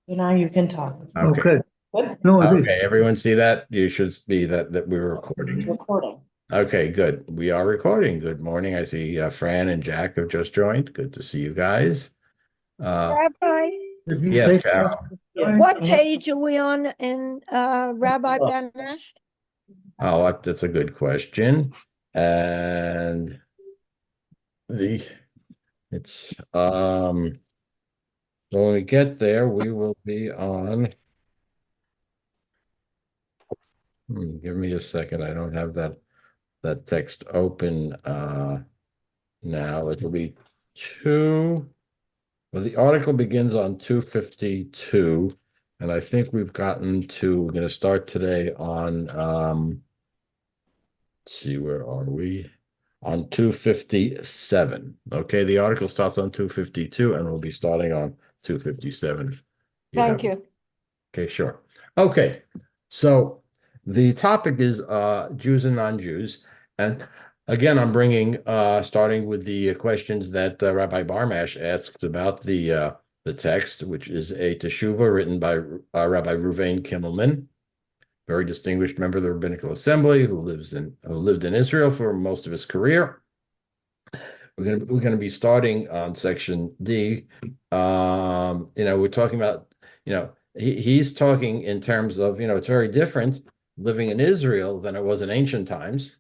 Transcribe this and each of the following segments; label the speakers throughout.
Speaker 1: Now you can talk.
Speaker 2: Okay.
Speaker 3: Okay.
Speaker 1: Good.
Speaker 3: No, it
Speaker 2: Okay.
Speaker 3: is.
Speaker 2: Everyone see that? You should be that we're recording.
Speaker 1: Recording.
Speaker 2: Okay, good. We are recording. Good morning. I see Fran and Jack have just joined. Good to see you guys. Uh,
Speaker 4: Rabbi,
Speaker 3: If you
Speaker 2: yes,
Speaker 3: take
Speaker 2: Carol.
Speaker 4: what page are we on in Rabbi Benesh?
Speaker 2: Oh, that's a good question. And the it's when we get there, we will be on. Give me a second. I don't have that text open now. It'll be two. Well, the article begins on 252, and I think we're going to start today on, let's see, where are we? On 257. Okay, the article starts on 252, and we'll be starting on 257. You have,
Speaker 4: Thank you.
Speaker 2: okay, sure. Okay, so the topic is Jews and non-Jews, and again, I'm bringing starting with the questions that Rabbi Barmash asked about the text, which is a teshuva written by Rabbi Ruvain Kimmelman, very distinguished member of the Rabbinical Assembly who lived in Israel for most of his career. We're gonna be starting on section D. We're talking about, he's talking in terms of, it's very different living in Israel than it was in ancient times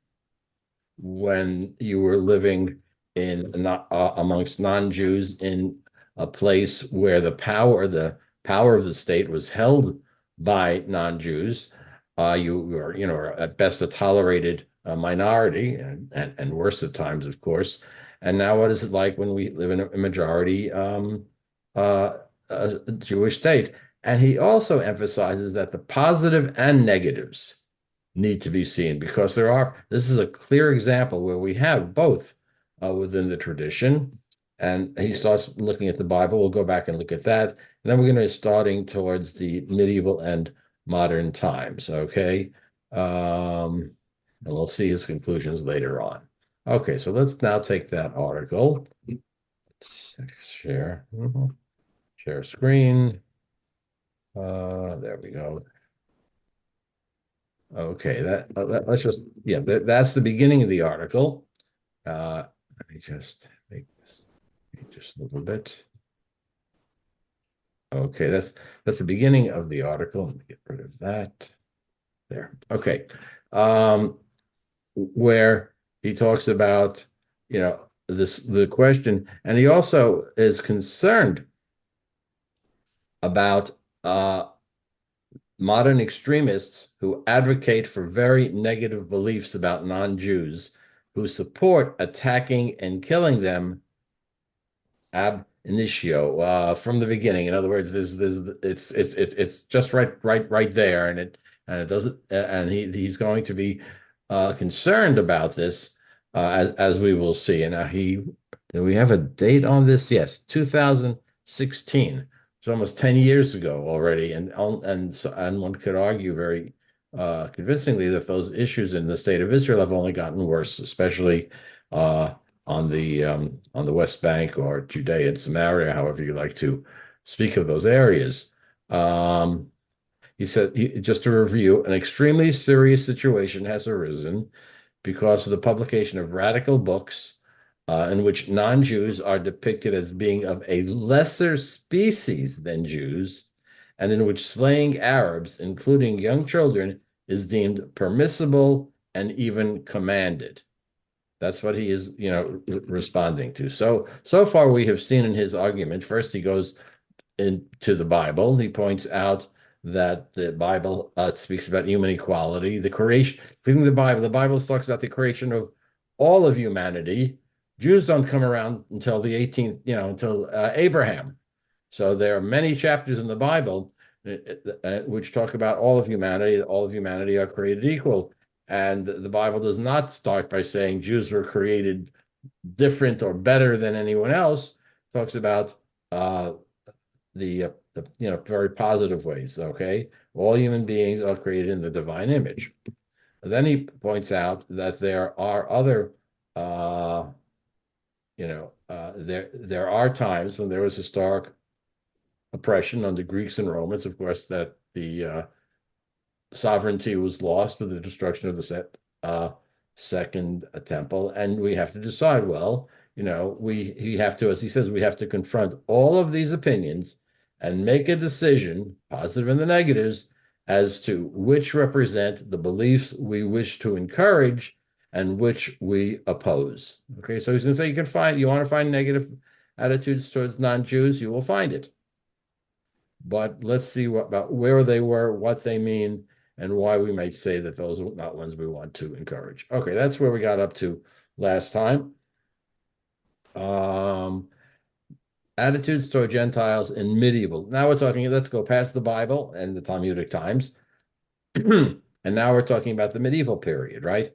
Speaker 2: when you were living in not amongst non-Jews in a place where the power of the state was held by non-Jews. You were, at best a tolerated minority, and worse at times, of course. And now, what is it like when we live in a majority uh, Jewish state? And he also emphasizes that the positive and negatives need to be seen because this is a clear example where we have both within the tradition. And he starts looking at the Bible. We'll go back and look at that. And then we're going to be starting towards the medieval and modern times. Okay. And we'll see his conclusions later on. Okay, so let's now take that article. Share. Share screen. There we go. Okay, let's just, yeah, that's the beginning of the article. Let me just make this just a little bit. Okay, that's the beginning of the article. Let me get rid of that. There. Okay. Where he talks about, the question, and he also is concerned about modern extremists who advocate for very negative beliefs about non-Jews, who support attacking and killing them ab initio, from the beginning. In other words, it's just right there, and it doesn't, and he's going to be concerned about this, as we will see. And now do we have a date on this? Yes, 2016. It's almost 10 years ago already, and one could argue very convincingly that those issues in the state of Israel have only gotten worse, especially uh, on the West Bank or Judea and Samaria, however you like to speak of those areas. Um, he said, just to review, an extremely serious situation has arisen because of the publication of radical books in which non-Jews are depicted as being of a lesser species than Jews, and in which slaying Arabs, including young children, is deemed permissible and even commanded. That's what he is, responding to. So far we have seen in his argument, first he goes into the Bible. He points out that the Bible speaks about human equality, the creation. Reading the Bible talks about the creation of all of humanity. Jews don't come around until the 18th, until Abraham. So there are many chapters in the Bible which talk about all of humanity. All of humanity are created equal. And the Bible does not start by saying Jews were created different or better than anyone else. It talks about the very positive ways. Okay, all human beings are created in the divine image. And then he points out that there are other, there are times when there was historic oppression under Greeks and Romans, of course, that the sovereignty was lost with the destruction of the second temple, and we have to decide, well, we have to, as he says, we have to confront all of these opinions and make a decision, positive and the negatives, as to which represent the beliefs we wish to encourage and which we oppose. Okay, so he's going to say you want to find negative attitudes towards non-Jews, you will find it. But let's see about where they were, what they mean, and why we might say that those are not ones we want to encourage. Okay, that's where we got up to last time. Attitudes toward Gentiles in medieval. Now we're talking, let's go past the Bible and the Talmudic times. And now we're talking about the medieval period, right?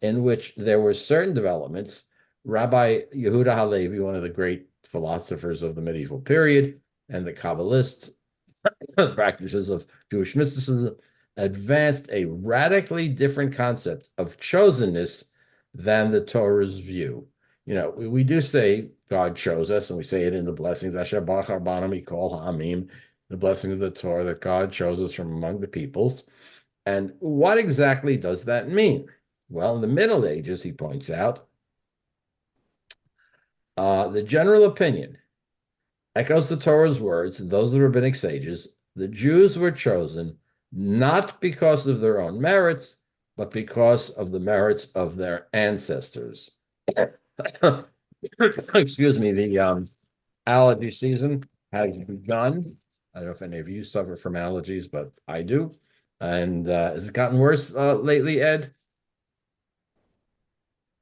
Speaker 2: In which there were certain developments. Rabbi Yehuda Halevi, one of the great philosophers of the medieval period, and the Kabbalists, practices of Jewish mysticism, advanced a radically different concept of chosenness than the Torah's view. We do say God chose us, and we say it in the blessings, Asher Barach Rabbanim Mikol Ha'amim, the blessing of the Torah, that God chose us from among the peoples. And what exactly does that mean? Well, in the Middle Ages, he points out, the general opinion echoes the Torah's words and those of the rabbinic sages. The Jews were chosen not because of their own merits, but because of the merits of their ancestors. Excuse me, the allergy season has begun. I don't know if any of you suffer from allergies, but I do. And has it gotten worse lately, Ed?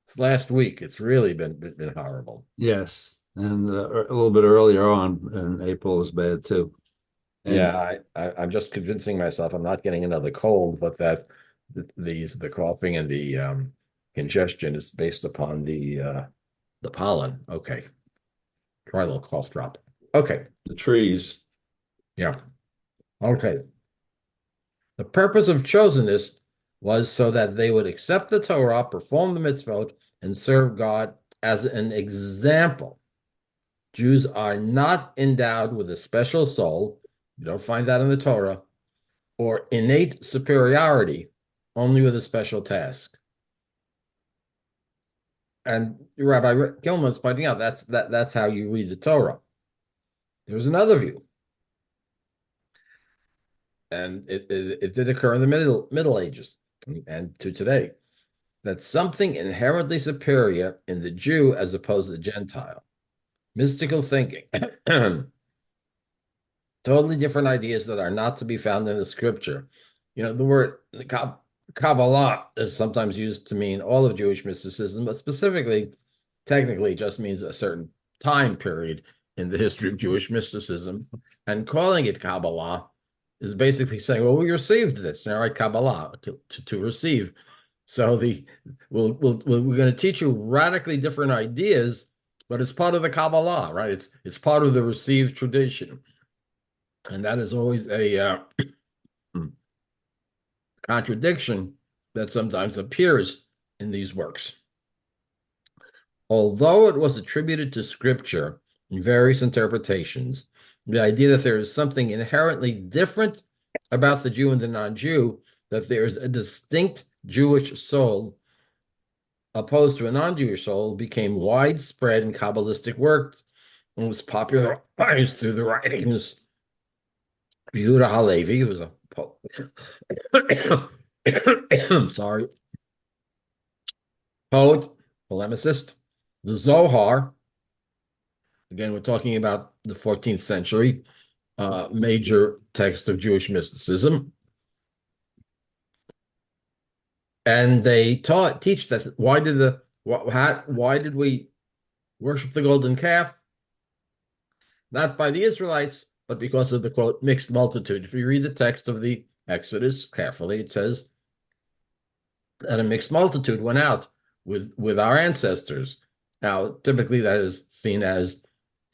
Speaker 2: It's last week. It's really been horrible.
Speaker 3: Yes, and a little bit earlier on in April was bad too. And
Speaker 2: yeah, I'm just convincing myself I'm not getting another cold, but that the coughing and the congestion is based upon the pollen. Okay, try a little cough drop. Okay,
Speaker 3: the trees.
Speaker 2: yeah. Okay. The purpose of chosenness was so that they would accept the Torah, perform the mitzvot, and serve God as an example. Jews are not endowed with a special soul. You don't find that in the Torah, or innate superiority, only with a special task. And Rabbi Gilman's pointing out that's how you read the Torah. There's another view, and it did occur in the Middle Ages and to today, that something inherently superior in the Jew as opposed to the Gentile. Mystical thinking. Totally different ideas that are not to be found in the scripture. The word Kabbalah is sometimes used to mean all of Jewish mysticism, but specifically, technically, just means a certain time period in the history of Jewish mysticism. And calling it Kabbalah is basically saying, well, we received this, all right, Kabbalah, to receive. So we're going to teach you radically different ideas, but it's part of the Kabbalah, right? It's part of the received tradition. And that is always a contradiction that sometimes appears in these works. Although it was attributed to scripture in various interpretations, the idea that there is something inherently different about the Jew and the non-Jew, that there is a distinct Jewish soul opposed to a non-Jewish soul, became widespread in Kabbalistic work and was popularized through the writings of Yehuda Halevi, who was a pope. Sorry. Poet, polemicist. The Zohar, again, we're talking about the 14th century, major text of Jewish mysticism. And they teach that why did we worship the golden calf? Not by the Israelites, but because of the, quote, mixed multitude. If you read the text of the Exodus carefully, it says that a mixed multitude went out with our ancestors. Now, typically that is seen as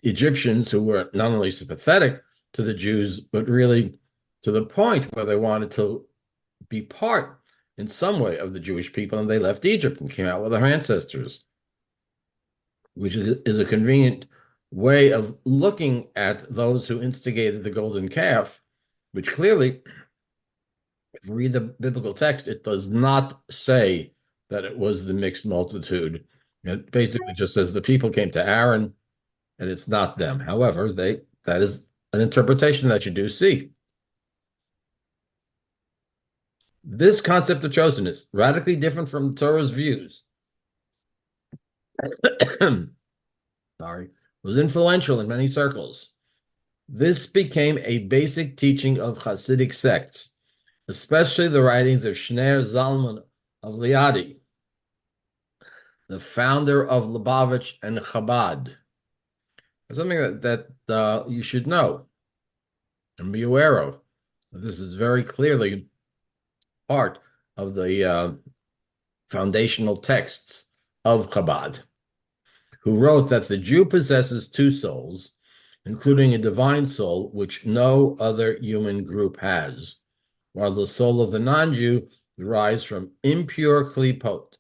Speaker 2: Egyptians who were not only sympathetic to the Jews, but really to the point where they wanted to be part in some way of the Jewish people, and they left Egypt and came out with our ancestors, which is a convenient way of looking at those who instigated the golden calf, which clearly, if you read the biblical text, it does not say that it was the mixed multitude. It basically just says the people came to Aaron, and it's not them. However, that is an interpretation that you do see. This concept of chosenness, radically different from the Torah's views, sorry, was influential in many circles. This became a basic teaching of Hasidic sects, especially the writings of Shner Zalman of Liadi, the founder of Lubavitch and Chabad. Something that you should know and be aware of. This is very clearly part of the foundational texts of Chabad, who wrote that the Jew possesses two souls, including a divine soul, which no other human group has, while the soul of the non-Jew derives from impure klipot,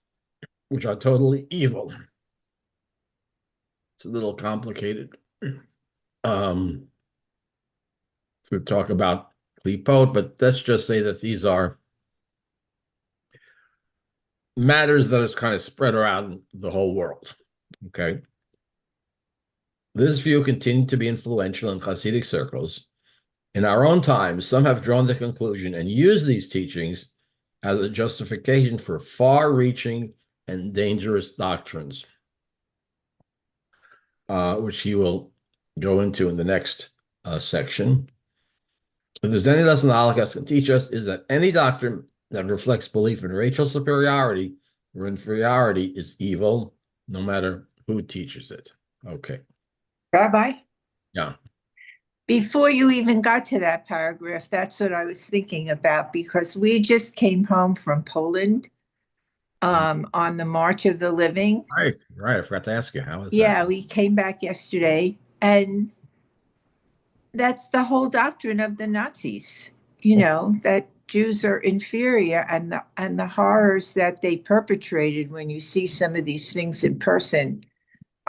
Speaker 2: which are totally evil. It's a little complicated to talk about klipot, but let's just say that these are matters that is kind of spread around the whole world. Okay. This view continued to be influential in Hasidic circles. In our own times, some have drawn the conclusion and used these teachings as a justification for far-reaching and dangerous doctrines, which he will go into in the next section. If there's any lesson the Holocaust can teach us, is that any doctrine that reflects belief in racial superiority or inferiority is evil, no matter who teaches it. Okay.
Speaker 5: Rabbi?
Speaker 2: Yeah.
Speaker 5: Before you even got to that paragraph, that's what I was thinking about, because we just came home from Poland on the March of the Living.
Speaker 2: Right. I forgot to ask you, how is that?
Speaker 5: Yeah, we came back yesterday, and that's the whole doctrine of the Nazis, that Jews are inferior, and the horrors that they perpetrated. When you see some of these things in person,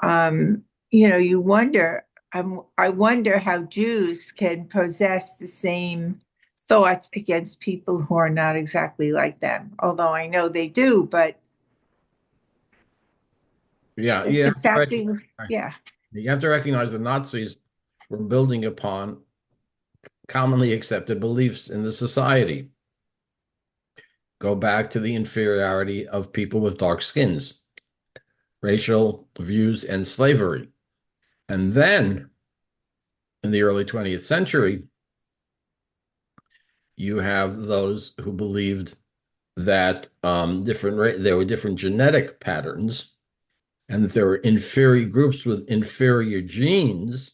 Speaker 5: you wonder. I wonder how Jews can possess the same thoughts against people who are not exactly like them. Although I know they do, but
Speaker 2: Yeah,
Speaker 5: it's exactly, yeah.
Speaker 2: You have to recognize the Nazis were building upon commonly accepted beliefs in the society. Go back to the inferiority of people with dark skins, racial views, and slavery. And then, in the early 20th century, you have those who believed that there were different genetic patterns, and that there were inferior groups with inferior genes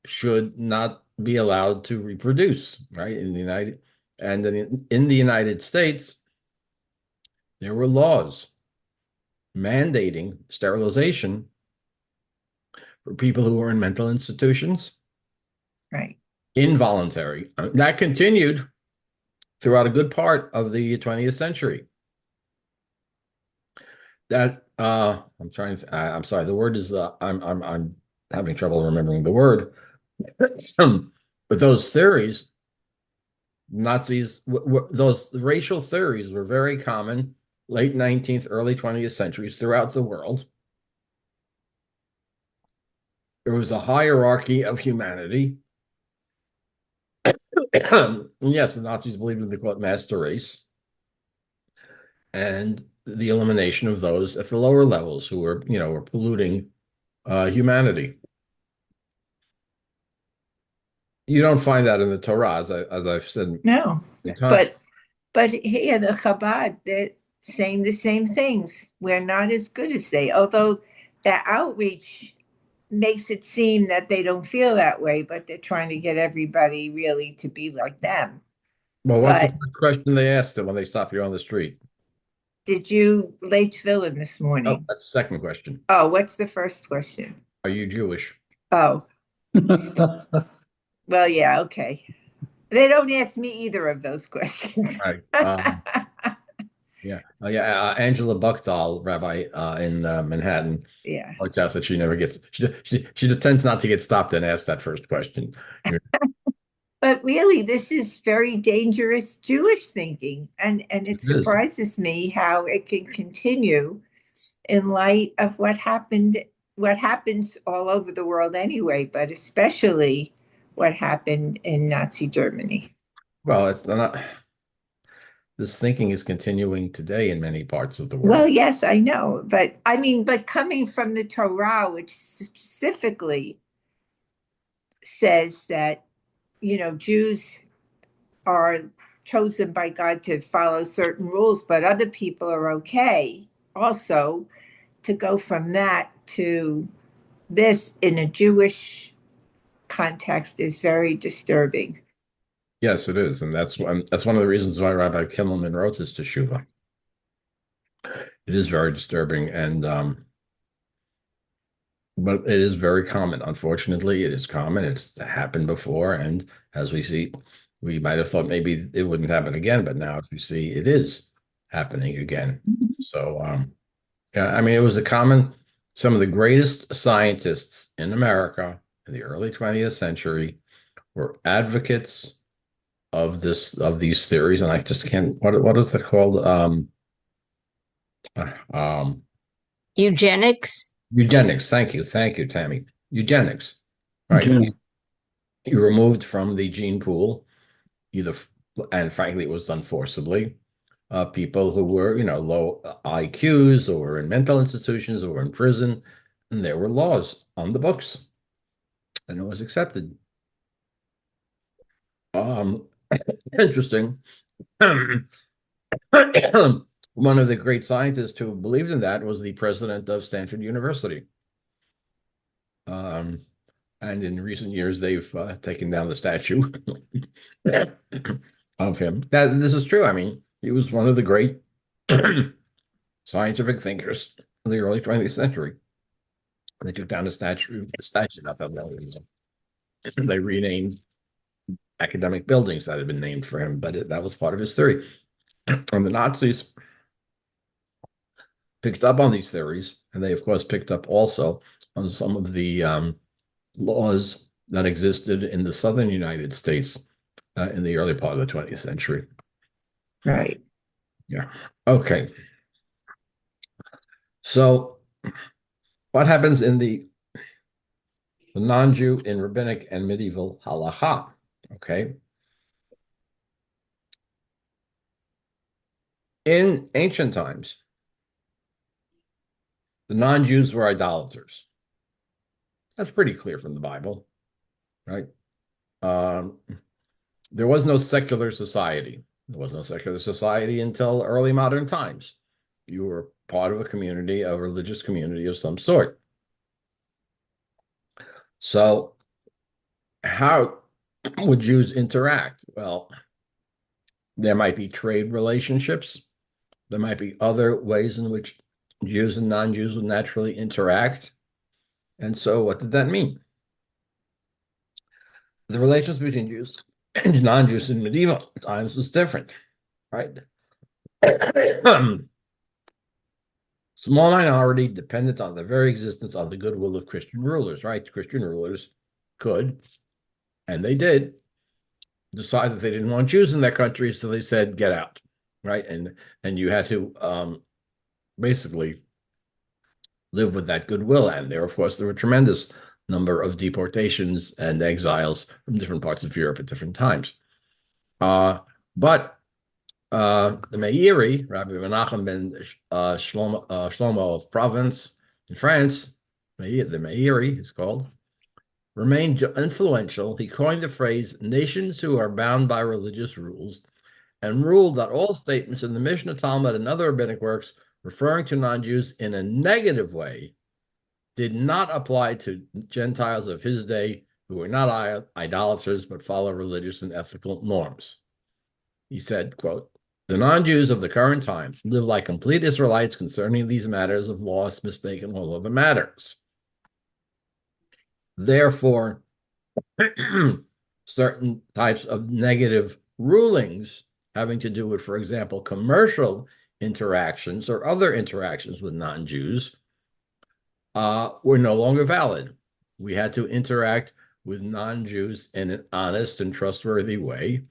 Speaker 2: should not be allowed to reproduce, right? In the United States, there were laws mandating sterilization for people who were in mental institutions.
Speaker 5: Right.
Speaker 2: Involuntary. That continued throughout a good part of the 20th century. That I'm sorry, the word is I'm having trouble remembering the word. But those theories, Nazis, those racial theories were very common late 19th, early 20th centuries throughout the world. There was a hierarchy of humanity. Yes, the Nazis believed in the master race and the elimination of those at the lower levels who were polluting humanity. You don't find that in the Torah, as I've said.
Speaker 5: No, but here the Chabad, they're saying the same things. We're not as good as they, although the outreach makes it seem that they don't feel that way, but they're trying to get everybody really to be like them.
Speaker 2: Well, what's the first question they asked them when they stop you on the street?
Speaker 5: Did you lay tefillin this morning?
Speaker 2: Oh, that's the second question.
Speaker 5: Oh, what's the first question?
Speaker 2: Are you Jewish?
Speaker 5: Oh. Well, yeah, okay. They don't ask me either of those questions.
Speaker 2: Right. Yeah. Oh, yeah. Angela Buckdahl, rabbi in Manhattan,
Speaker 5: Yeah.
Speaker 2: points out that she never gets, she tends not to get stopped and ask that first question.
Speaker 5: But really, this is very dangerous Jewish thinking, and it
Speaker 2: It is.
Speaker 5: surprises me how it can continue in light of what happens all over the world anyway, but especially what happened in Nazi Germany.
Speaker 2: Well, it's not, this thinking is continuing today in many parts of the
Speaker 5: Well,
Speaker 2: world.
Speaker 5: yes, I know, but I mean, but coming from the Torah, which specifically says that, Jews are chosen by God to follow certain rules, but other people are okay. Also, to go from that to this in a Jewish context is very disturbing.
Speaker 2: Yes, it is. And that's one of the reasons why Rabbi Kimmelman wrote this Teshuvah. It is very disturbing. And but it is very common. Unfortunately, it is common. It's happened before. And as we see, we might have thought maybe it wouldn't happen again, but now as we see, it is happening again. So yeah, I mean, it was some of the greatest scientists in America in the early 20th century were advocates of these theories. And I just can't, what is it called? Uh, um,
Speaker 6: Eugenics.
Speaker 2: Eugenics. Thank you, Tammy. Eugenics, right?
Speaker 3: Jim,
Speaker 2: You removed from the gene pool, either, and frankly, it was done forcibly, people who were, low IQs or were in mental institutions or were in prison, and there were laws on the books, and it was accepted. Um, Interesting. One of the great scientists who believed in that was the president of Stanford University. Um, and in recent years, they've taken down the statue of him. This is true. I mean, he was one of the great scientific thinkers of the early 20th century. They took down the statue, not that reason. They renamed academic buildings that had been named for him, but that was part of his theory. And the Nazis picked up on these theories, and they, of course, picked up also on some of the laws that existed in the southern United States in the early part of the 20th century.
Speaker 5: Right.
Speaker 2: Yeah. Okay. So, what happens in the non-Jew in rabbinic and medieval halacha? Okay. In ancient times, the non-Jews were idolaters. That's pretty clear from the Bible, right? There was no secular society. There was no secular society until early modern times. You were part of a community, a religious community of some sort. So how would Jews interact? Well, there might be trade relationships. There might be other ways in which Jews and non-Jews would naturally interact. And so what did that mean? The relations between Jews and non-Jews in medieval times was different, right? Small minority dependent on the very existence of the goodwill of Christian rulers, right? Christian rulers could, and they did, decide that they didn't want Jews in their country, so they said, get out, right? And you had to basically live with that goodwill. And there, of course, there were a tremendous number of deportations and exiles from different parts of Europe at different times. But the Meiri, Rabbi Menachem ben Shlomo of Provence in France, the Meiri is called, remained influential. He coined the phrase nations who are bound by religious rules and ruled that all statements in the Mishnah, Talmud, and other rabbinic works referring to non-Jews in a negative way did not apply to Gentiles of his day who were not idolaters but follow religious and ethical norms. He said, quote, the non-Jews of the current times live like complete Israelites concerning these matters of loss, mistake, and all other matters. Therefore, certain types of negative rulings having to do with, for example, commercial interactions or other interactions with non-Jews were no longer valid. We had to interact with non-Jews in an honest and trustworthy way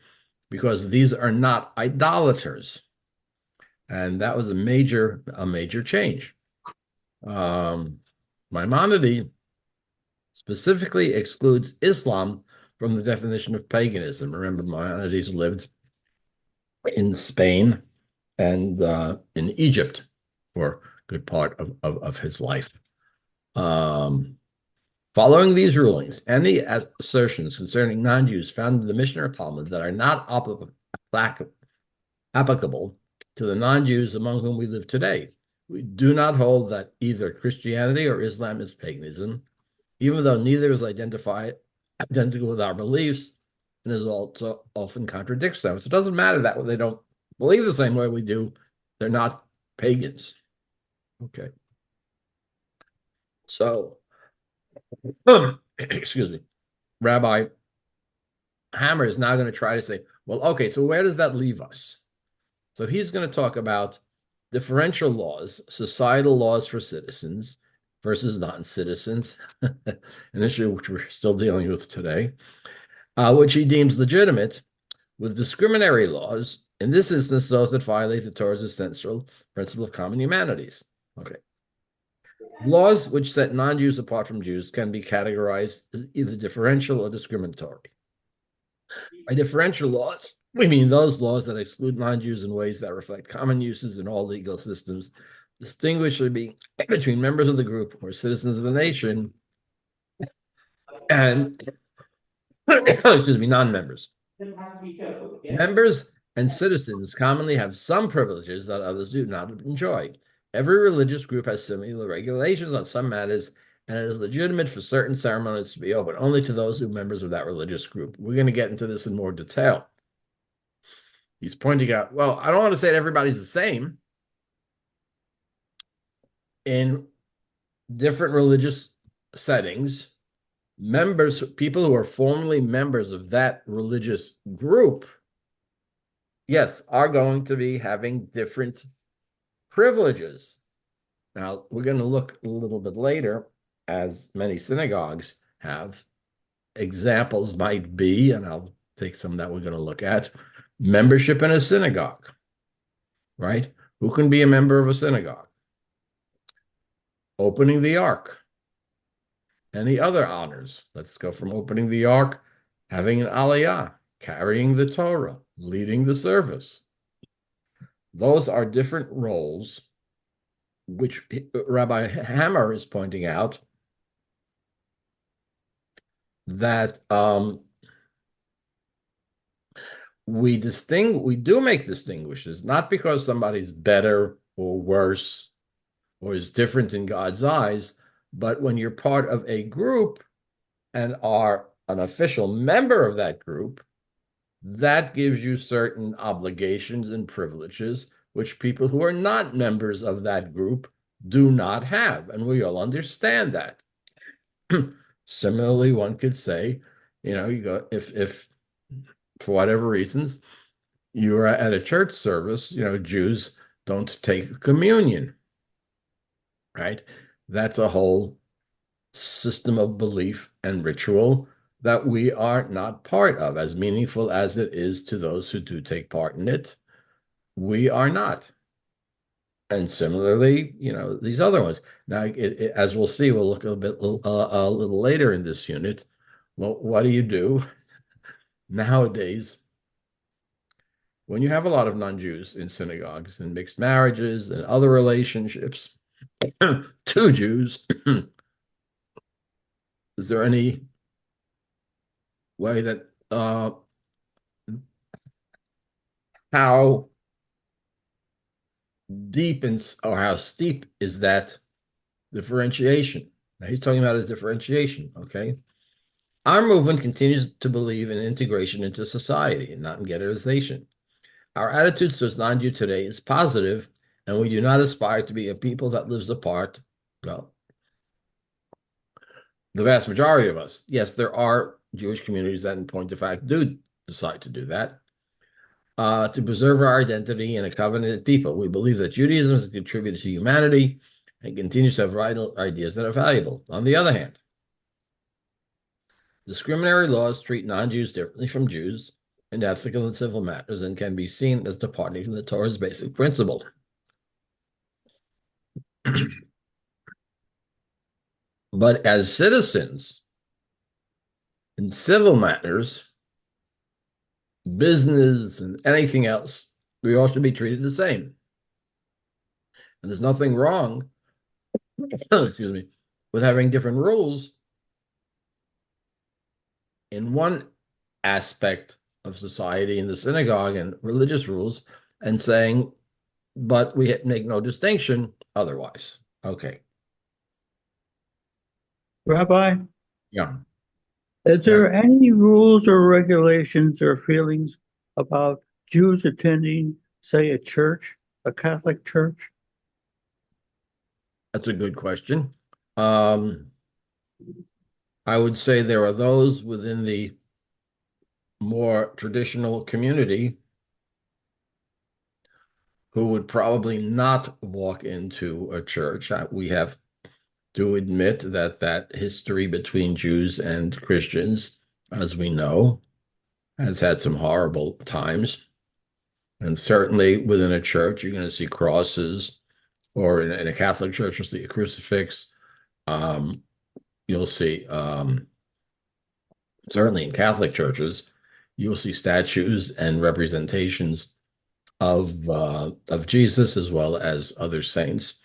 Speaker 2: because these are not idolaters. And that was a major change. Maimonides specifically excludes Islam from the definition of paganism. Remember, Maimonides lived in Spain and in Egypt for a good part of his life. Following these rulings, any assertions concerning non-Jews found in the Mishnah or Talmud that are not applicable to the non-Jews among whom we live today, we do not hold that either Christianity or Islam is paganism, even though neither is identical with our beliefs and is also often contradicts them. So it doesn't matter that they don't believe the same way we do. They're not pagans. Okay. So, excuse me, Rabbi Hammer is now going to try to say, well, okay, so where does that leave us? So he's going to talk about differential laws, societal laws for citizens versus non-citizens, an issue which we're still dealing with today, which he deems legitimate, with discriminatory laws, in this instance, those that violate the Torah's essential principle of common humanities. Okay. Laws which set non-Jews apart from Jews can be categorized as either differential or discriminatory. By differential laws, we mean those laws that exclude non-Jews in ways that reflect common uses in all legal systems, distinguishing between members of the group or citizens of the nation and excuse me, non-members. Members and citizens commonly have some privileges that others do not enjoy. Every religious group has similar regulations on some matters, and it is legitimate for certain ceremonies to be open only to those who are members of that religious group. We're going to get into this in more detail. He's pointing out, well, I don't want to say that everybody's the same. In different religious settings, people who are formerly members of that religious group, yes, are going to be having different privileges. Now, we're going to look a little bit later, as many synagogues have. Examples might be, and I'll take some that we're going to look at, membership in a synagogue, right? Who can be a member of a synagogue? Opening the ark. Any other honors? Let's go from opening the ark, having an aliyah, carrying the Torah, leading the service. Those are different roles, which Rabbi Hammer is pointing out that we do make distinguishes, not because somebody's better or worse or is different in God's eyes, but when you're part of a group and are an official member of that group, that gives you certain obligations and privileges which people who are not members of that group do not have. And we all understand that. Similarly, one could say, you go, if for whatever reasons you're at a church service, Jews don't take communion, right? That's a whole system of belief and ritual that we are not part of, as meaningful as it is to those who do take part in it. We are not. And similarly, these other ones. Now, as we'll see, we'll look a little later in this unit. Well, what do you do nowadays when you have a lot of non-Jews in synagogues and mixed marriages and other relationships to Jews? Is there any way that how deep or how steep is that differentiation? Now he's talking about his differentiation, okay? Our movement continues to believe in integration into society and not in ghettoization. Our attitude towards non-Jew today is positive, and we do not aspire to be a people that lives apart. Well, the vast majority of us, yes, there are Jewish communities that, in point of fact, do decide to do that. to preserve our identity in a covenanted people. We believe that Judaism has contributed to humanity and continues to have vital ideas that are valuable. On the other hand, discriminatory laws treat non-Jews differently from Jews in ethical and civil matters and can be seen as departing from the Torah's basic principle. But as citizens in civil matters, business and anything else, we all should be treated the same. And there's nothing wrong, excuse me, with having different rules in one aspect of society, in the synagogue and religious rules, and saying, but we make no distinction otherwise. Okay.
Speaker 7: Rabbi,
Speaker 2: Yeah.
Speaker 7: is there any rules or regulations or feelings about Jews attending, say, a church, a Catholic church?
Speaker 2: That's a good question. I would say there are those within the more traditional community who would probably not walk into a church. We have to admit that that history between Jews and Christians, as we know, has had some horrible times. And certainly within a church, you're going to see crosses, or in a Catholic church, you'll see a crucifix. You'll see, certainly in Catholic churches, you'll see statues and representations of Jesus as well as other saints.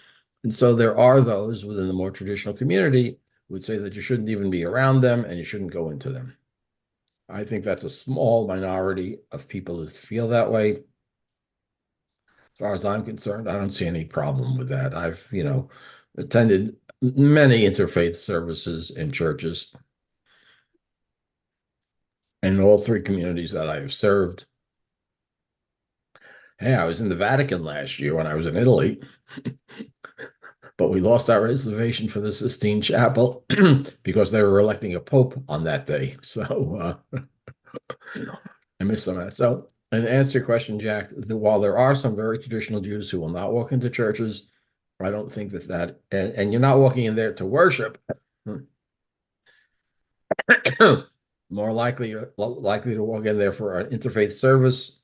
Speaker 2: And so there are those within the more traditional community who would say that you shouldn't even be around them and you shouldn't go into them. I think that's a small minority of people who feel that way. As far as I'm concerned, I don't see any problem with that. I've, attended many interfaith services in churches in all three communities that I have served. Hey, I was in the Vatican last year when I was in Italy, but we lost our reservation for the Sistine Chapel because they were electing a pope on that day. So I missed some of that. So, and to answer your question, Jack, while there are some very traditional Jews who will not walk into churches, I don't think and you're not walking in there to worship. More likely to walk in there for an interfaith service,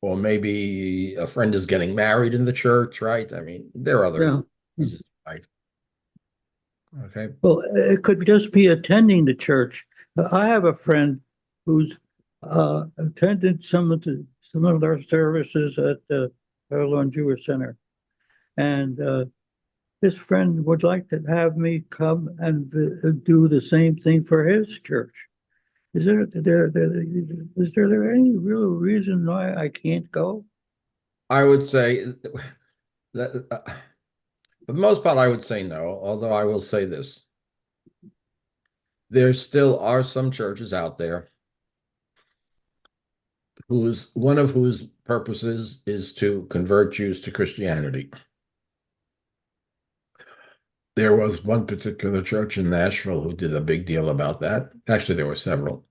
Speaker 2: or maybe a friend is getting married in the church, right? I mean, there are other reasons, right? Okay.
Speaker 7: Well, it could just be attending the church. I have a friend who's attended some of their services at the Fairlawn Jewish Center, and this friend would like to have me come and do the same thing for his church. Is there any real reason why I can't go?
Speaker 2: I would say that for the most part, I would say no, although I will say this. There still are some churches out there one of whose purposes is to convert Jews to Christianity. There was one particular church in Nashville who did a big deal about that. Actually, there were several.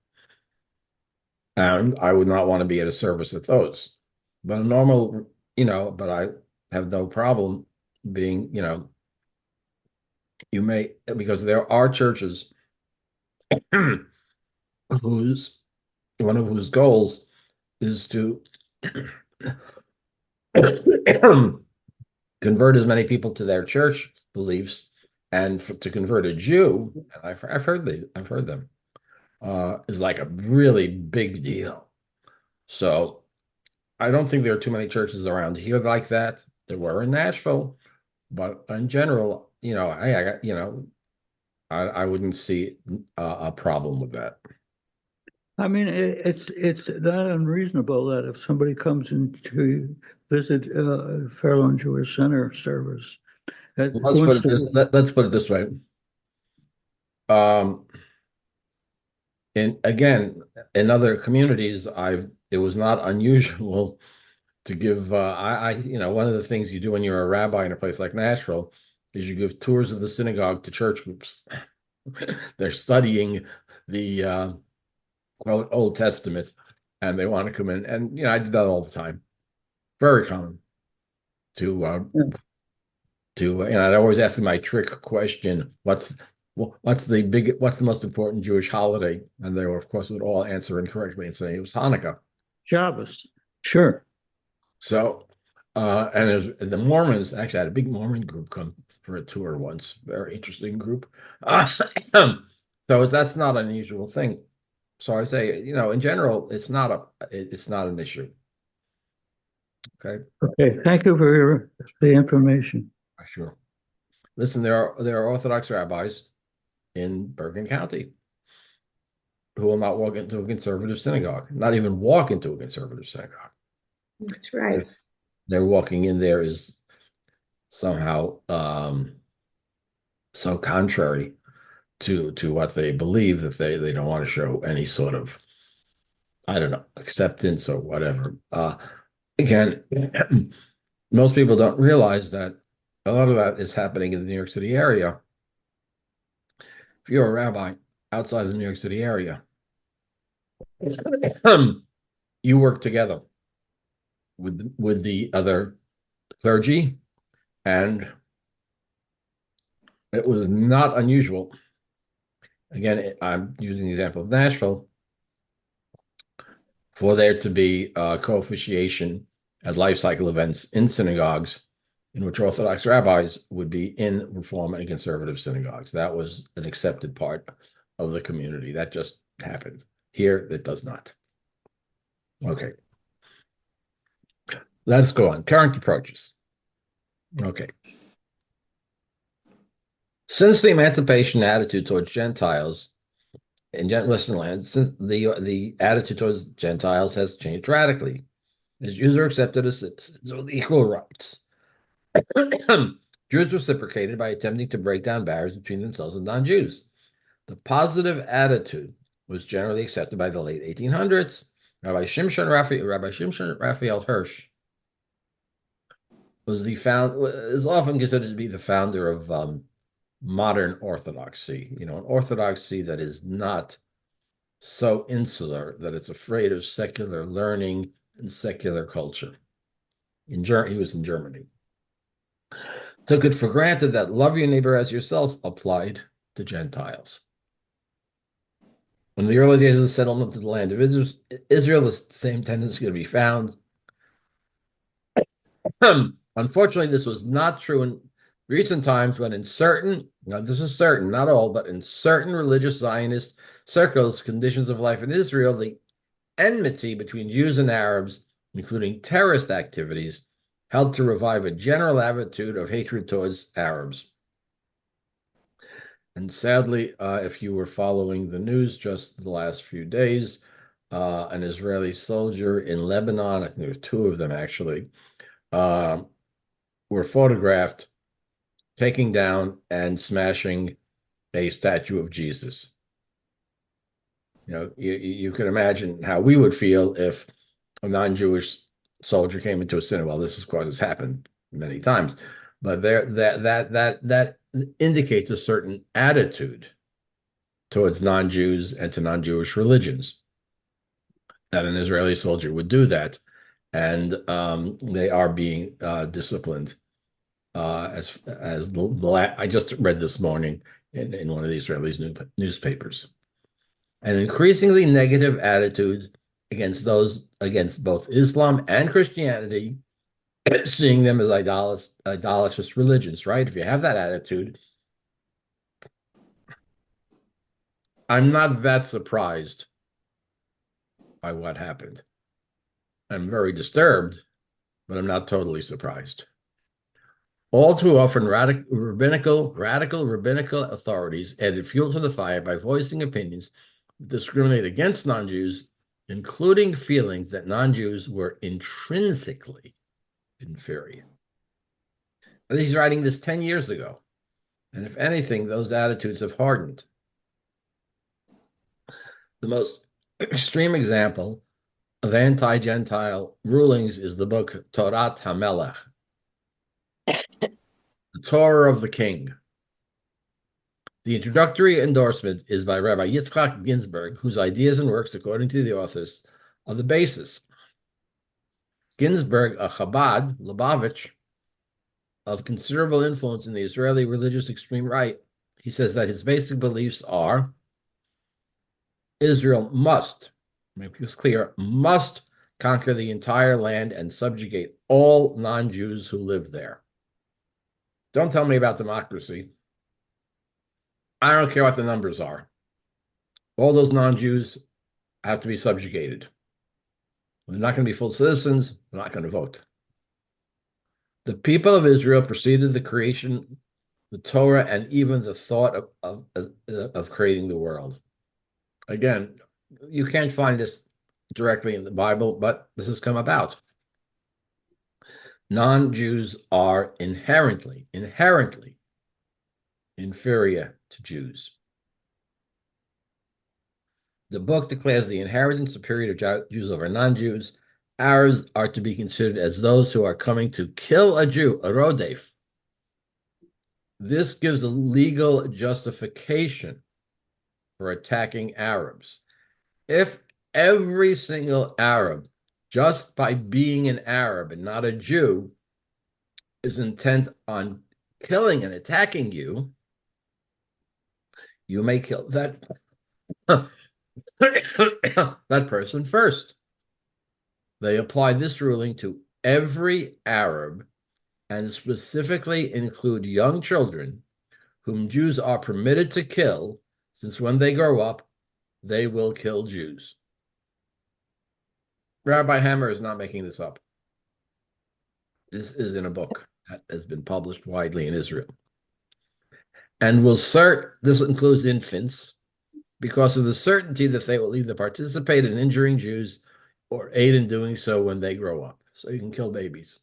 Speaker 2: And I would not want to be at a service at those. But a normal, but I have no problem being, you may, because there are churches one of whose goals is to convert as many people to their church beliefs, and to convert a Jew, and I've heard them, is like a really big deal. So I don't think there are too many churches around here like that. There were in Nashville, but in general, I wouldn't see a problem with that.
Speaker 7: I mean, it's not unreasonable that if somebody comes in to visit Fairlawn Jewish Center service,
Speaker 2: Let's put it this way. In other communities, it was not unusual to give one of the things you do when you're a rabbi in a place like Nashville is you give tours of the synagogue to church groups. They're studying the quote Old Testament, and they want to come in. And, I do that all the time. Very common to, I always ask them my trick question, what's the most important Jewish holiday? And they, of course, would all answer incorrectly and say it was Hanukkah.
Speaker 7: Shabbos. Sure.
Speaker 2: So, and the Mormons, actually, I had a big Mormon group come for a tour once. Very interesting group. So that's not an unusual thing. So I say, in general, it's not an issue. Okay.
Speaker 7: Okay. Thank you for the information.
Speaker 2: Sure. Listen, there are Orthodox rabbis in Bergen County who will not walk into a conservative synagogue, not even walk into a conservative synagogue.
Speaker 5: That's right.
Speaker 2: They're walking in there is somehow so contrary to what they believe that they don't want to show any sort of, I don't know, acceptance or whatever. Again, most people don't realize that a lot of that is happening in the New York City area. If you're a rabbi outside the New York City area, you work together with the other clergy, and it was not unusual. Again, I'm using the example of Nashville, for there to be co-officiation at life cycle events in synagogues in which Orthodox rabbis would be in Reform and conservative synagogues. That was an accepted part of the community. That just happened. Here, it does not. Okay. Let's go on. Current approaches. Okay. Since the emancipation attitude towards Gentiles in Western lands, the attitude towards Gentiles has changed radically. As Jews are accepted as citizens with equal rights. Jews reciprocated by attempting to break down barriers between themselves and non-Jews. The positive attitude was generally accepted by the late 1800s. Rabbi Shimshon Raphael Hirsch is often considered to be the founder of modern orthodoxy. An orthodoxy that is not so insular that it's afraid of secular learning and secular culture. He was in Germany. Took it for granted that love your neighbor as yourself applied to Gentiles. In the early days of the settlement of the land of Israel, the same tendency could be found. Unfortunately, this was not true in recent times when this is certain, not all, but in certain religious Zionist circles, conditions of life in Israel, the enmity between Jews and Arabs, including terrorist activities, helped to revive a general attitude of hatred towards Arabs. And sadly, if you were following the news just the last few days, an Israeli soldier in Lebanon, I think there were two of them actually, were photographed taking down and smashing a statue of Jesus. You can imagine how we would feel if a non-Jewish soldier came into a synagogue. Well, this, of course, has happened many times, but that indicates a certain attitude towards non-Jews and to non-Jewish religions, that an Israeli soldier would do that, and they are being disciplined. I just read this morning in one of the Israeli newspapers, an increasingly negative attitudes against both Islam and Christianity, seeing them as idolatrous religions, right? If you have that attitude, I'm not that surprised by what happened. I'm very disturbed, but I'm not totally surprised. All too often, radical rabbinical authorities added fuel to the fire by voicing opinions that discriminate against non-Jews, including feelings that non-Jews were intrinsically inferior. And he's writing this 10 years ago. And if anything, those attitudes have hardened. The most extreme example of anti-Gentile rulings is the book Torat HaMelech, the Torah of the King. The introductory endorsement is by Rabbi Yitzchak Ginsburg, whose ideas and works, according to the authors, of the basis. Ginsburg, a Chabad, Lubavitch, of considerable influence in the Israeli religious extreme right, he says that his basic beliefs are Israel must, make this clear, must conquer the entire land and subjugate all non-Jews who live there. Don't tell me about democracy. I don't care what the numbers are. All those non-Jews have to be subjugated. They're not going to be full citizens. They're not going to vote. The people of Israel preceded the creation, the Torah, and even the thought of creating the world. Again, you can't find this directly in the Bible, but this has come about. Non-Jews are inherently inferior to Jews. The book declares the inherent superiority of Jews over non-Jews. Arabs are to be considered as those who are coming to kill a Jew, a rodef. This gives a legal justification for attacking Arabs. If every single Arab, just by being an Arab and not a Jew, is intent on killing and attacking you, you may kill that that person first. They apply this ruling to every Arab and specifically include young children whom Jews are permitted to kill, since when they grow up, they will kill Jews. Rabbi Hammer is not making this up. This is in a book that has been published widely in Israel. And this includes infants, because of the certainty that they will either participate in injuring Jews or aid in doing so when they grow up. So you can kill babies.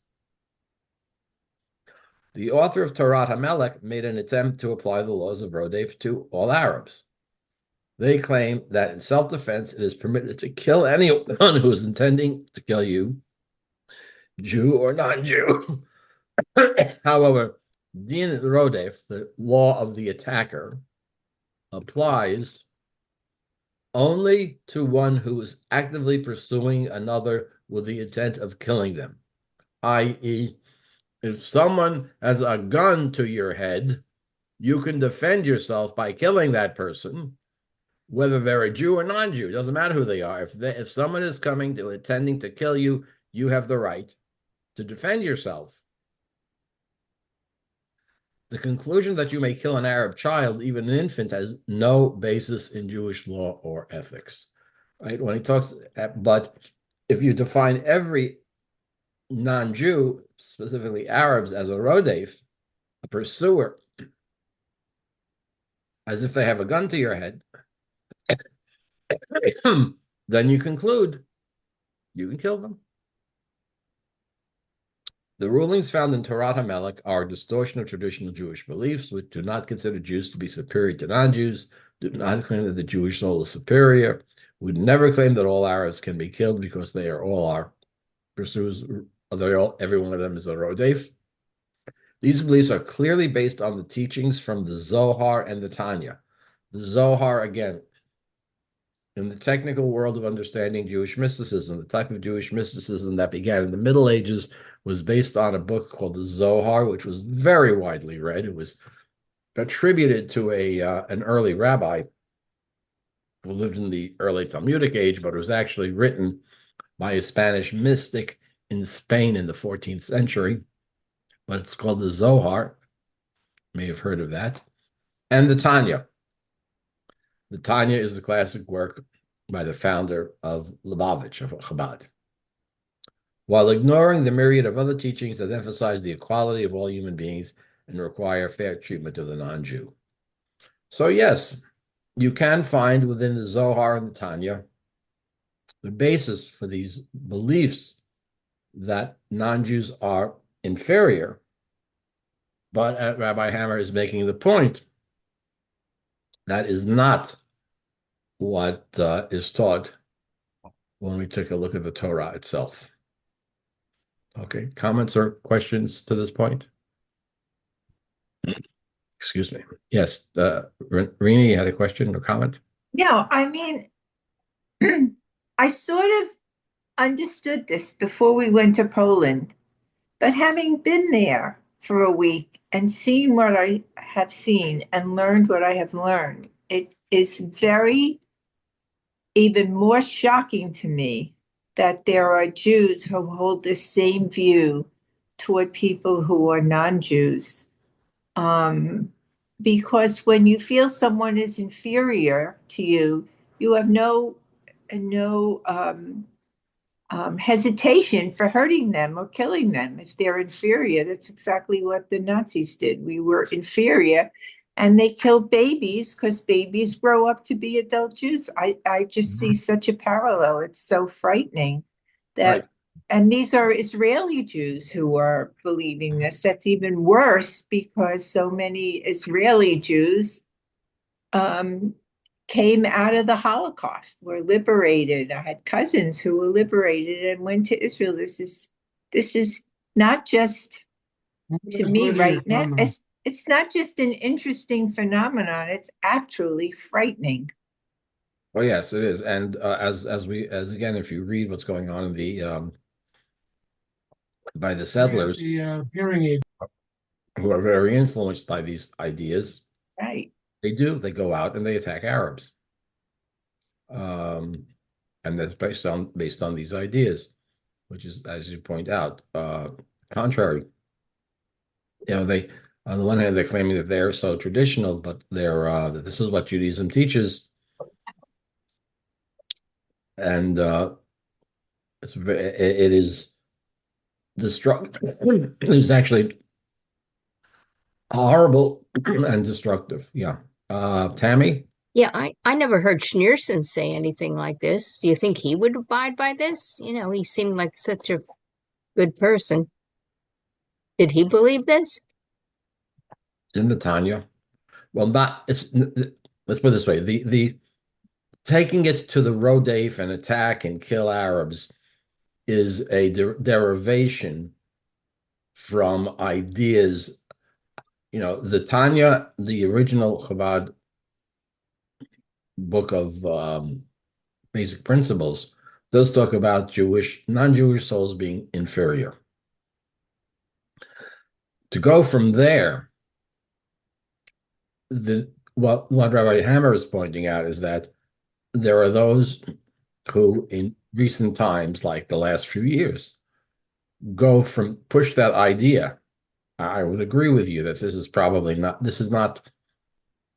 Speaker 2: The author of Torat HaMelech made an attempt to apply the laws of Rodef to all Arabs. They claim that in self-defense, it is permitted to kill anyone who is intending to kill you, Jew or non-Jew. However, Din Rodef, the law of the attacker, applies only to one who is actively pursuing another with the intent of killing them, i.e., if someone has a gun to your head, you can defend yourself by killing that person, whether they're a Jew or non-Jew. It doesn't matter who they are. If someone is intending to kill you, you have the right to defend yourself. The conclusion that you may kill an Arab child, even an infant, has no basis in Jewish law or ethics. Right? When he talks, but if you define every non-Jew, specifically Arabs, as a rodef, a pursuer, as if they have a gun to your head, then you conclude you can kill them. The rulings found in Torat HaMelech are a distortion of traditional Jewish beliefs, which do not consider Jews to be superior to non-Jews, do not claim that the Jewish soul is superior, would never claim that all Arabs can be killed because they are all our pursuers. Every one of them is a rodef. These beliefs are clearly based on the teachings from the Zohar and the Tanya. The Zohar, again, in the technical world of understanding Jewish mysticism, the type of Jewish mysticism that began in the Middle Ages was based on a book called the Zohar, which was very widely read. It was attributed to an early rabbi who lived in the early Talmudic age, but it was actually written by a Spanish mystic in Spain in the 14th century. But it's called the Zohar. You may have heard of that. And the Tanya. The Tanya is the classic work by the founder of Lubavitch, of Chabad. While ignoring the myriad of other teachings that emphasize the equality of all human beings and require fair treatment of the non-Jew. So yes, you can find within the Zohar and the Tanya the basis for these beliefs that non-Jews are inferior, but Rabbi Hammer is making the point that is not what is taught when we take a look at the Torah itself. Okay, comments or questions to this point? Excuse me. Yes, Rini, you had a question or comment?
Speaker 5: No, I mean, I sort of understood this before we went to Poland, but having been there for a week and seen what I have seen and learned what I have learned, it is very even more shocking to me that there are Jews who hold this same view toward people who are non-Jews. Because when you feel someone is inferior to you, you have no hesitation for hurting them or killing them if they're inferior. That's exactly what the Nazis did. We were inferior, and they killed babies because babies grow up to be adult Jews. I just see such a parallel. It's so frightening that,
Speaker 2: Right.
Speaker 5: and these are Israeli Jews who are believing this. That's even worse because so many Israeli Jews came out of the Holocaust, were liberated. I had cousins who were liberated and went to Israel. This is not just, to me right now, it's not just an interesting phenomenon, it's actually frightening.
Speaker 2: Well, yes, it is. And as again, if you read what's going on in the by the settlers
Speaker 8: hearing aid.
Speaker 2: who are very influenced by these ideas,
Speaker 5: Right.
Speaker 2: they go out and they attack Arabs. And that's based on these ideas, which is, as you point out, contrary. You know, they, on the one hand, they're claiming that they're so traditional, but they're that this is what Judaism teaches, and it is destructive. It is actually horrible and destructive. Yeah, Tammy.
Speaker 6: Yeah, I never heard Schneerson say anything like this. Do you think he would abide by this? You know, he seemed like such a good person. Did he believe this?
Speaker 2: In the Tanya. Well, not it's. Let's put it this way: the taking it to the Rodef and attack and kill Arabs is a derivation from ideas. You know, the Tanya, the original Chabad book of basic principles, does talk about non-Jewish souls being inferior. To go from there, what Rabbi Hammer is pointing out is that there are those who, in recent times, like the last few years, push that idea. I would agree with you that this is not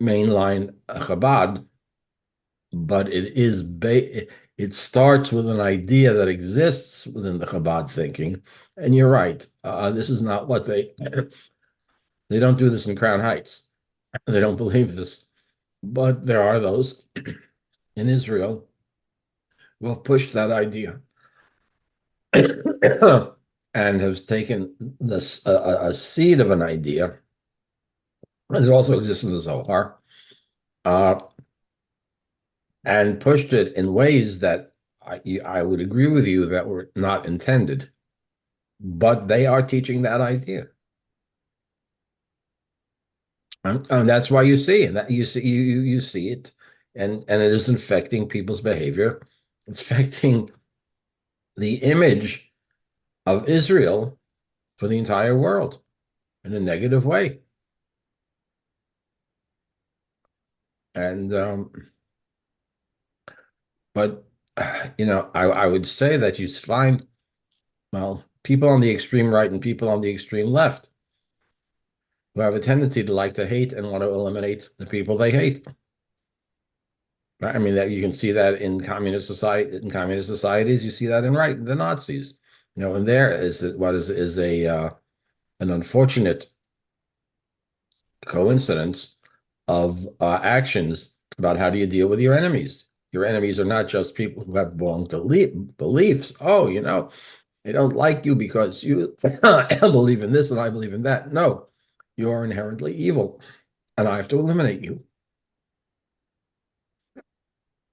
Speaker 2: mainline Chabad, but it starts with an idea that exists within the Chabad thinking. And you're right, this is not what they don't do this in Crown Heights. They don't believe this, but there are those in Israel who have pushed that idea and has taken this a seed of an idea, and it also exists in the Zohar, and pushed it in ways that I would agree with you that were not intended, but they are teaching that idea. And that's why you see that you see it, and it is infecting people's behavior. It's affecting the image of Israel for the entire world in a negative way. And but you know, I would say that you find, well, people on the extreme right and people on the extreme left who have a tendency to like to hate and want to eliminate the people they hate. I mean, that you can see that in communist societies, you see that in the Nazis. You know, and there is an unfortunate coincidence of actions about how do you deal with your enemies. Your enemies are not just people who have wrong beliefs. Oh, you know, they don't like you because you believe in this and I believe in that. No, you are inherently evil, and I have to eliminate you.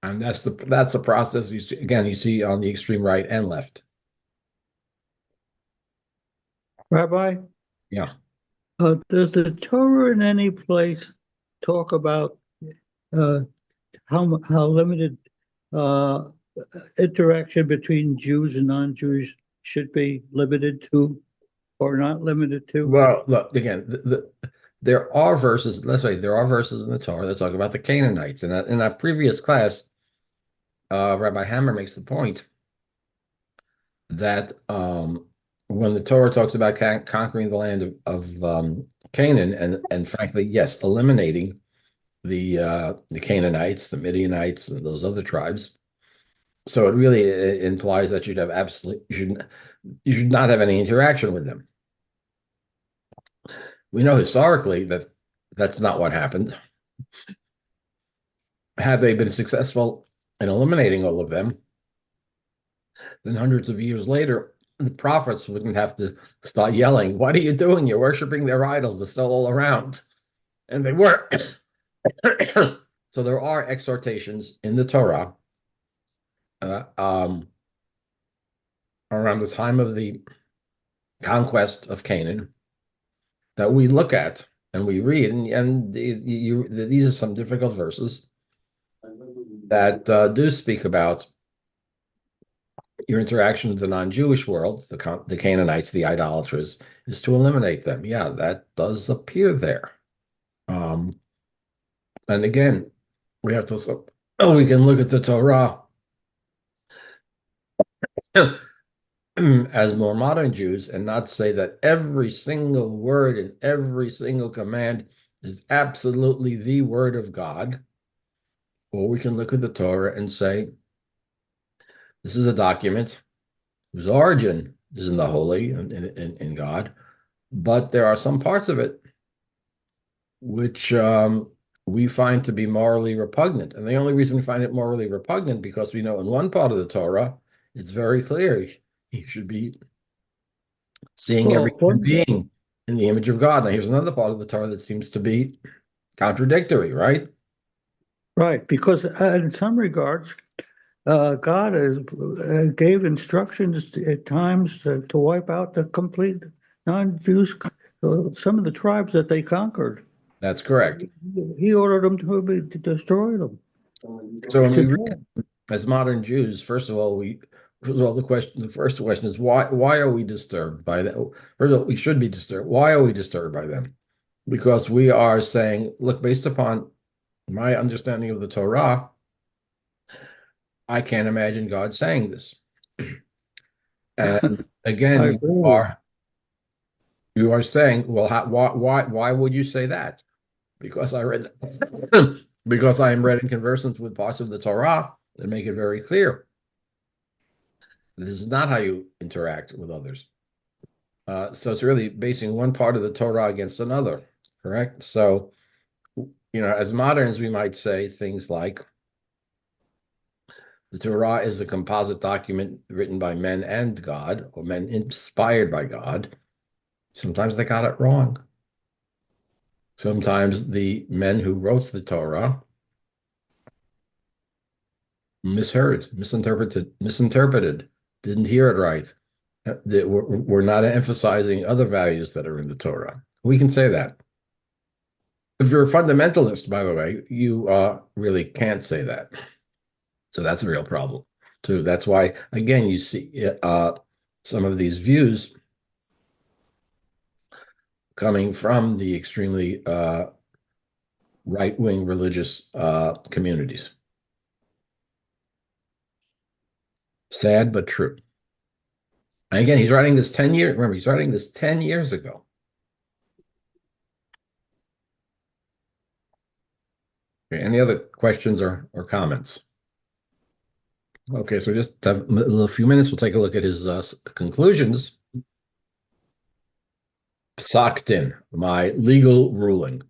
Speaker 2: And that's the process you see on the extreme right and left.
Speaker 7: Rabbi?
Speaker 2: Yeah.
Speaker 7: Does the Torah in any place talk about how limited interaction between Jews and non-Jews should be limited to or not limited to?
Speaker 2: Well, look, again, there are verses, let's say there are verses in the Torah that talk about the Canaanites. And in our previous class, Rabbi Hammer makes the point that when the Torah talks about conquering the land of Canaan, and frankly, yes, eliminating the Canaanites, the Midianites, and those other tribes. So it really implies that you should not have any interaction with them. We know historically that that's not what happened. Had they been successful in eliminating all of them, then hundreds of years later, the prophets wouldn't have to start yelling, "What are you doing? You're worshiping their idols. They're still all around." And they were. So there are exhortations in the Torah around the time of the conquest of Canaan that we look at and we read, and these are some difficult verses that do speak about your interaction with the non-Jewish world, the Canaanites, the idolaters, is to eliminate them. Yeah, that does appear there. And again, we have to, we can look at the Torah as more modern Jews and not say that every single word and every single command is absolutely the word of God. Or we can look at the Torah and say, this is a document whose origin is in the holy and in God, but there are some parts of it which we find to be morally repugnant. And the only reason we find it morally repugnant because we know in one part of the Torah, it's very clear you should be seeing every human being in the image of God. Now, here's another part of the Torah that seems to be contradictory, right?
Speaker 7: Right, because in some regards, God gave instructions at times to wipe out the complete non-Jews, some of the tribes that they conquered.
Speaker 2: That's correct.
Speaker 7: He ordered them to destroy them.
Speaker 2: So when we read as modern Jews, first of all, the first question is why are we disturbed by that? First of all, we should be disturbed. Why are we disturbed by them? Because we are saying, look, based upon my understanding of the Torah, I can't imagine God saying this. And again, you are saying, well, why would you say that? Because I read because I am read and conversant with parts of the Torah that make it very clear. This is not how you interact with others. So it's really basing one part of the Torah against another, correct? So, as moderns, we might say things like, the Torah is a composite document written by men and God, or men inspired by God. Sometimes they got it wrong. Sometimes the men who wrote the Torah misinterpreted, didn't hear it right. We're not emphasizing other values that are in the Torah. We can say that. If you're a fundamentalist, by the way, you really can't say that. So that's a real problem, too. That's why, again, you see some of these views coming from the extremely right-wing religious communities. Sad, but true. And again, he's writing this 10 years. Remember, he's writing this 10 years ago. Okay, any other questions or comments? Okay, so just have a few minutes. We'll take a look at his conclusions. Psak-din, my legal ruling.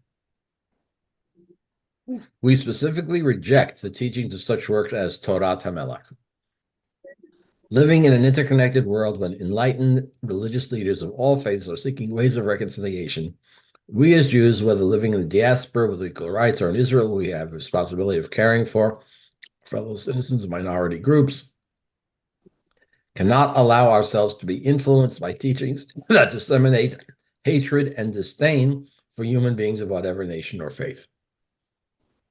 Speaker 2: We specifically reject the teachings of such works as Torah HaMelech. Living in an interconnected world when enlightened religious leaders of all faiths are seeking ways of reconciliation, we as Jews, whether living in the diaspora with equal rights or in Israel, we have a responsibility of caring for fellow citizens and minority groups, cannot allow ourselves to be influenced by teachings that disseminate hatred and disdain for human beings of whatever nation or faith.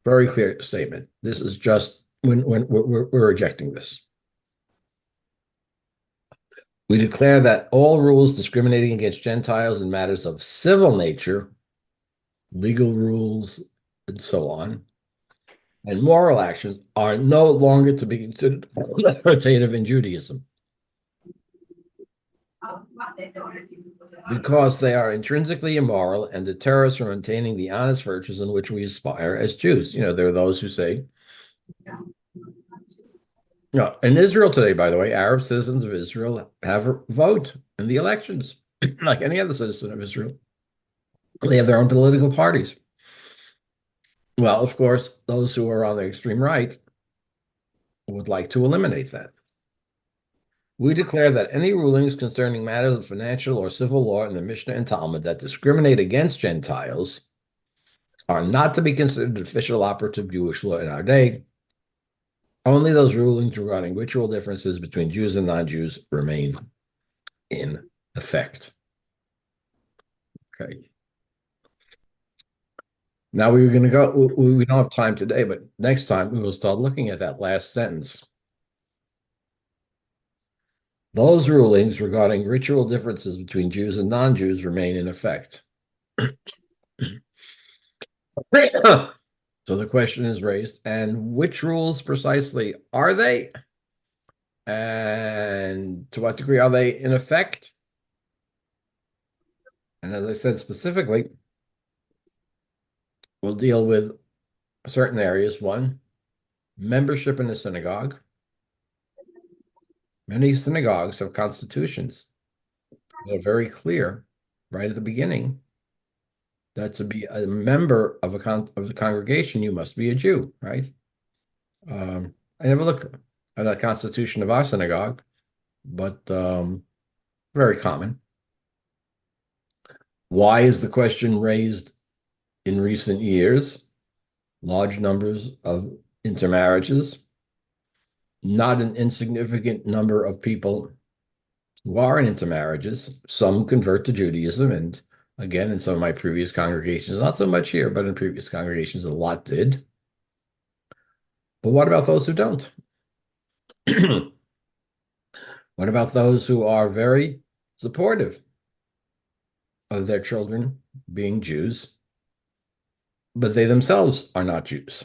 Speaker 2: Very clear statement. This is just when we're rejecting this. We declare that all rules discriminating against Gentiles in matters of civil nature, legal rules, and so on, and moral actions are no longer to be considered authoritative in Judaism because they are intrinsically immoral and deter us from attaining the honest virtues in which we aspire as Jews. There are those who say, no, in Israel today, by the way, Arab citizens of Israel have a vote in the elections, like any other citizen of Israel. They have their own political parties. Well, of course, those who are on the extreme right would like to eliminate that. We declare that any rulings concerning matters of financial or civil law in the Mishnah and Talmud that discriminate against Gentiles are not to be considered official operative Jewish law in our day. Only those rulings regarding ritual differences between Jews and non-Jews remain in effect. Okay. Now we're going to go, we don't have time today, but next time we will start looking at that last sentence. Those rulings regarding ritual differences between Jews and non-Jews remain in effect. So the question is raised, and which rules precisely are they? And to what degree are they in effect? And as I said specifically, we'll deal with certain areas. One, membership in a synagogue. Many synagogues have constitutions that are very clear right at the beginning that to be a member of the congregation, you must be a Jew, right? I never looked at the constitution of our synagogue, but very common. Why is the question raised in recent years? Large numbers of intermarriages, not an insignificant number of people who are in intermarriages. Some convert to Judaism, and again, in some of my previous congregations, not so much here, but in previous congregations, a lot did. But what about those who don't? What about those who are very supportive of their children being Jews, but they themselves are not Jews?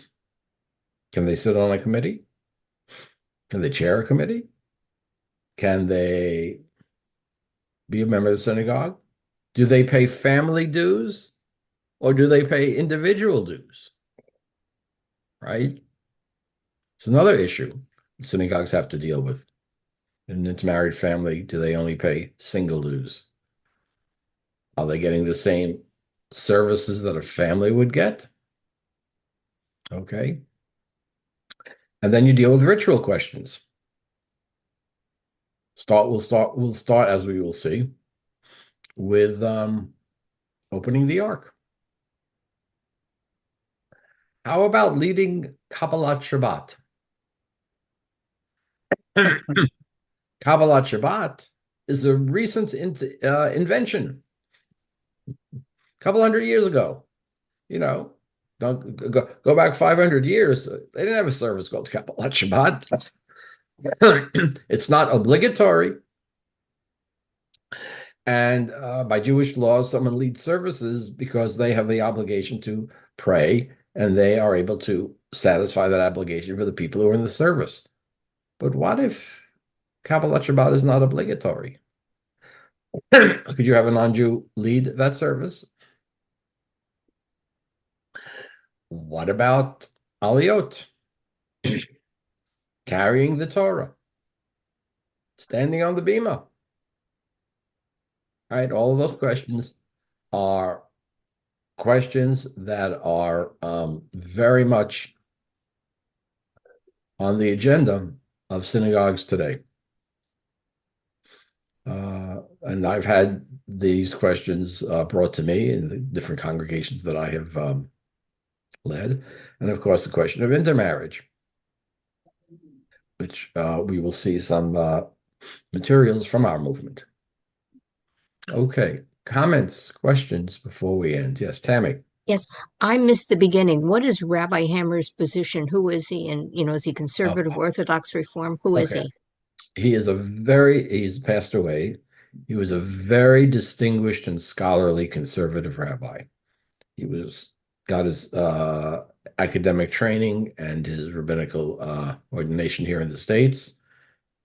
Speaker 2: Can they sit on a committee? Can they chair a committee? Can they be a member of the synagogue? Do they pay family dues or do they pay individual dues? Right? It's another issue synagogues have to deal with. In an intermarried family, do they only pay single dues? Are they getting the same services that a family would get? Okay. And then you deal with ritual questions. We'll start, as we will see, with opening the ark. How about leading Kabbalat Shabbat? Kabbalat Shabbat is a recent invention. A couple hundred years ago. Don't go back 500 years. They didn't have a service called Kabbalat Shabbat. It's not obligatory. And by Jewish law, someone leads services because they have the obligation to pray, and they are able to satisfy that obligation for the people who are in the service. But what if Kabbalat Shabbat is not obligatory? Could you have a non-Jew lead that service? What about Aliyot? Carrying the Torah, standing on the bima. Right, all of those questions are questions that are very much on the agenda of synagogues today. And I've had these questions brought to me in the different congregations that I have led. And of course, the question of intermarriage, which we will see some materials from our movement. Okay, comments, questions before we end? Yes, Tammy.
Speaker 6: Yes, I missed the beginning. What is Rabbi Hammer's position? Who is he? And, is he conservative, Orthodox, Reform? Who is he?
Speaker 2: he's passed away. He was a very distinguished and scholarly conservative rabbi. He got his academic training and his rabbinical ordination here in the States.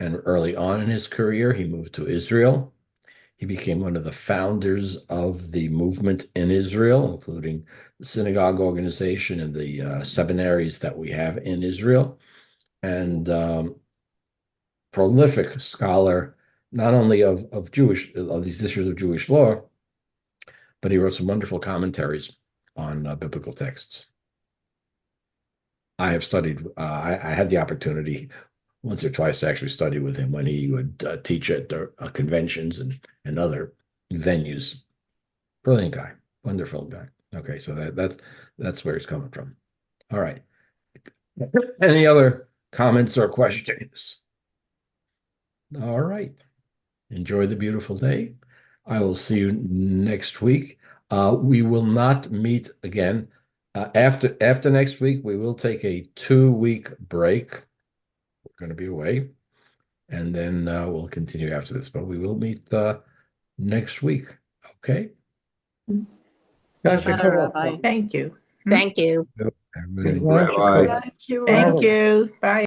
Speaker 2: And early on in his career, he moved to Israel. He became one of the founders of the movement in Israel, including the Synagogue organization and the seminaries that we have in Israel. And prolific scholar, not only of these issues of Jewish law, but he wrote some wonderful commentaries on biblical texts. I have studied, I had the opportunity once or twice to actually study with him when he would teach at conventions and other venues. Brilliant guy, wonderful guy. Okay, so that's where he's coming from. All right. Any other comments or questions? All right. Enjoy the beautiful day. I will see you next week. We will not meet again. After next week, we will take a 2-week break. We're going to be away. And then we'll continue after this. But we will meet next week. Okay?
Speaker 5: Thank you.
Speaker 6: Thank you.
Speaker 2: Everybody-
Speaker 3: Rabbi.
Speaker 5: Thank you. Bye.